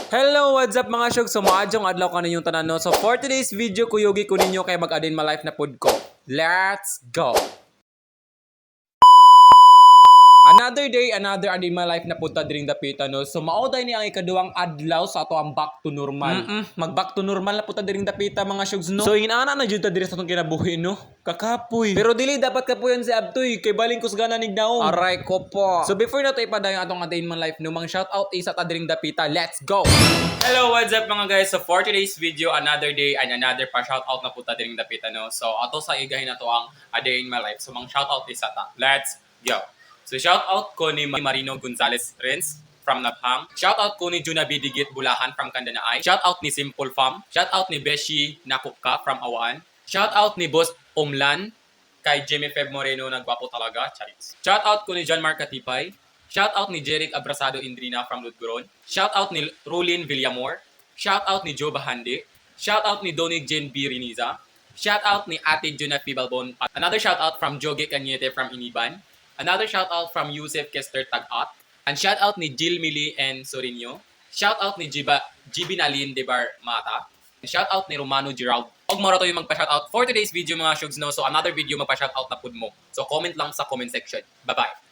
Hello, what's up mga syog? So maadyong adlaw ka ninyong tanan no. So for today's video, kuyogi ko ninyo kay mag-adin ma life na pod ko. Let's go! Another day, another adin my life na punta diring dapita no. So maoday ni ang ikaduhang adlaw sa ato ang back to normal. Mag-back to normal na punta diring dapita mga shogs no. So inaana na jud ta diri sa atong kinabuhi no. Kakapoy. Pero dili dapat kapuyan si Abtoy kay baling kusgana nig naong. Aray ko po. So before na to ipadayon atong adin my life no, mang shout out isa ta diring dapita. Let's go. Hello, what's up mga guys? So for today's video, another day and another pa shout out na punta diring dapita no. So ato sa igahin na to ang a day in my life. So mang shout out isa ta. Let's go. So shout out ko ni Marino Gonzalez Renz from Nabhang. Shout out ko ni Juna Bidigit Bulahan from Kandanaay. Shout out ni Simple Farm. Shout out ni Beshi Nakupka from Awaan. Shout out ni Boss Omlan kay Jimmy Feb Moreno, nagwapo talaga. Charis. Shout out ko ni John Mark Katipay. Shout out ni Jeric Abrasado Indrina from Ludgoron. Shout out ni Rolin Villamor. Shout out ni Joe Bahandi. Shout out ni Donig Jen B. Riniza. Shout out ni Ate Juna Fibalbon. Another shout out from Jogi Cañete from Iniban. Another shout out from Yusef Kester Tagat. And shout out ni Jill Mili and Sorinio. Shout out ni Jibinalin Debar Mata. Shout out ni Romano Gerald. Og mara to yung magpa-shout out for today's video mga shogs no. So another video magpa-shout out na pud mo. So comment lang sa comment section. Bye-bye.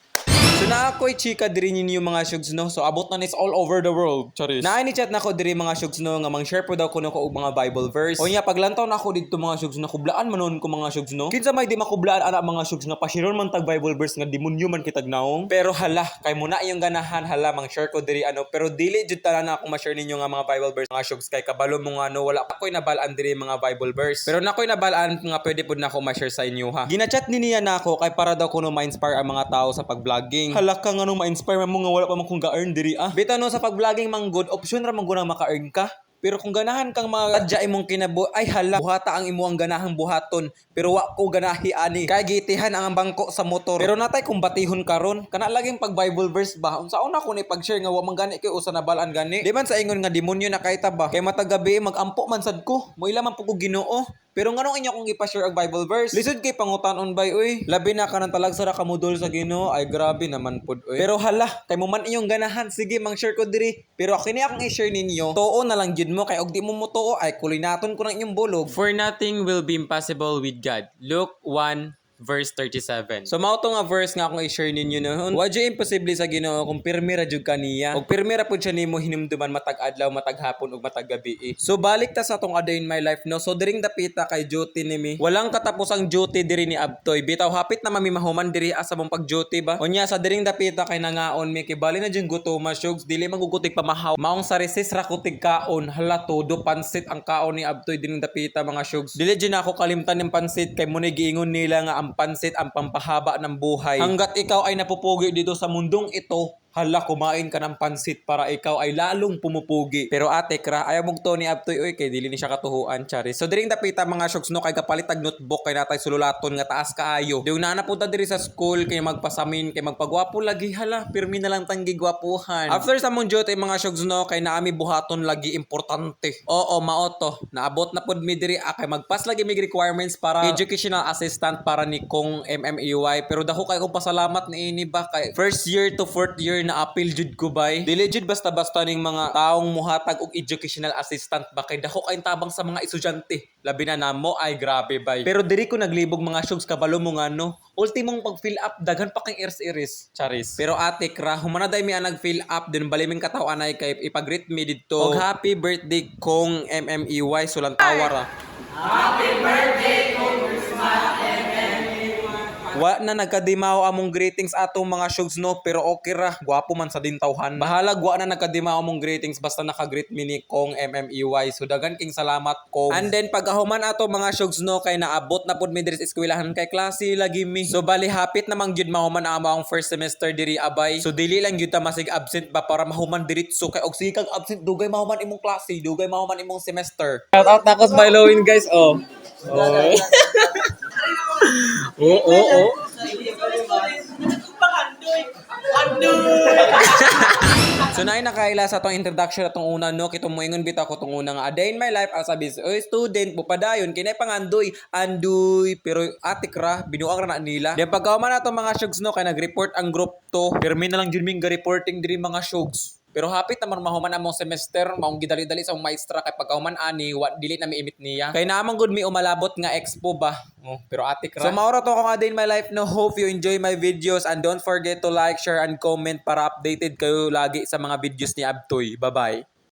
So na ako'y chika diri ninyo mga shogs no. So abot na nis all over the world. Charis. Naay ni chat na ko diri mga shogs no nga mang share po daw kuno ko og mga Bible verse. O nya paglantaw na ako didto mga shogs no, kublaan manon ko mga shogs no. Kinsa may di makublaan ana mga shogs nga pasiron man tag Bible verse nga demonyo man kitag naong. Pero hala kay muna iyong ganahan hala mang share ko diri ano, pero dili jud tanan ako ma-share ninyo nga mga Bible verse mga shogs kay kabalo mo nga no, wala pa koy nabalaan diri mga Bible verse. Pero nakoy nabalaan nga pwede pud nako ma-share sa inyo ha. Gina-chat ni niya nako kay para daw kuno ma-inspire ang mga tao sa pag-vlogging. Hala ka nga no ma-inspire mo nga wala pa man kung ga-earn diri ah. Bitaw no sa pag-vlogging mang good option ra man gud maka-earn ka. Pero kung ganahan kang magadya imong kinabuhi, ay hala, buhata ang imuang ganahang buhaton. Pero wa ko ganahi ani. Kay gitihan ang bangko sa motor. Pero natay kung batihon karon, kana laging pag Bible verse ba? Unsaon ako ni pag-share nga wa man gani kay usa na balaan gani. Di man sa ingon nga demonyo na kay ba? Kay matag gabi magampo man sad ko. Moila man pug ko Ginoo. Pero nganong inyo kung ipa-share og Bible verse? Lisod kay pangutanon bay oy. Labi na kanang talag sa kamudol sa Ginoo, ay grabe naman pud oy. Pero hala, kay mo man inyong ganahan, sige mang-share ko diri. Pero kini akong i-share ninyo, tuo na lang jud mo kay og di mo tuo ay kulinaton ko nang inyong bulog. For nothing will be impossible with God. Luke 1 verse 37. So mao to nga verse nga akong i-share ninyo noon. Wa jud imposible sa Ginoo kung pirmi ra jud kaniya. Og pirmi ra pud siya nimo hinumduman matag adlaw, matag hapon ug matag gabi. So balik ta sa atong a day in my life no. So diring dapita kay duty nimi. Walang katapusang duty diri ni Abtoy. Bitaw hapit na mamimahuman diri asa mong pag-duty ba. Unya sa diring dapita kay nangaon mi kay bali na jud gutoma shogs, dili magugutik pamahaw. Maong sa recess ra kutig kaon. Hala todo pansit ang kaon ni Abtoy diring dapita mga shogs. Dili jud na ako kalimtan ng pansit kay mo ni giingon nila nga ang pansit ang pampahaba ng buhay. Hanggat ikaw ay napupugi dito sa mundong ito, hala, kumain ka ng pansit para ikaw ay lalong pumupugi. Pero ate kra, ayaw mong to ni Abtoy oy kay dili ni siya katuhuan charis. So diring dapita mga shogs no kay kapalit tag notebook kay natay sululaton nga taas kaayo. Diung na napunta diri sa school kay magpasamin kay magpagwapo lagi hala, pirmi na lang tanggi gwapuhan. After sa mong jote mga shogs no kay naami buhaton lagi importante. Oo, mao to. Naabot na pud mi diri kay magpas lagi mig requirements para educational assistant para ni kong MMEY. Pero dako kay kong pasalamat ni ini ba kay first year to fourth year na appeal jud ko bay. Dili jud basta-basta ning mga taong muhatag og educational assistant ba kay dako kay tabang sa mga estudyante. Labi na namo ay grabe bay. Pero diri ko naglibog mga shogs kabalo mo nga no. Ultimong pag-fill up daghan pa kay iris charis. Pero ate kra humanaday mi ang nag-fill up din baliming kataw anay kay ipag-greet me didto. Og happy birthday kong MMEY sulantawa ra. Happy birthday kong wa na nagkadimaw among greetings atong mga shogs no, pero okay ra, gwapo man sa dintawhan. Bahalag wa na nagkadimaw among greetings basta naka-greet mi ni kong MMEY. So dagan king salamat kong. And then pagahuman ato mga shogs no kay naabot na pud mi diri sa eskwelahan kay klase lagi mi. So bali hapit namang gyud mahuman amo ang first semester diri abay. So dili lang gyud ta masig absent ba para mahuman diritso kay og sige kag absent dugay mahuman imong klase, dugay mahuman imong semester. Shout out nakos by Lowin guys oh. Oo. So na nakaila sa tong introduction atong una no, kitong moingon bitaw ko tong una nga a day in my life as a student bupadayon kinay pangandoy andoy pero atik ra binuang ra na nila. Then pagkauman nato mga shogs no kay nag-report ang group to. Permi na lang jud ming ga-reporting diri mga shogs. Pero hapit naman mahuman among semester, maong gidali-dali sa maestra kay pagkahuman ani, dili na miimit niya. Kay naman good mi umalabot nga expo ba. Oh, pero atik ra. So maura to ko nga day in my life no. Hope you enjoy my videos and don't forget to like, share and comment para updated kayo lagi sa mga videos ni Abtoy. Bye-bye.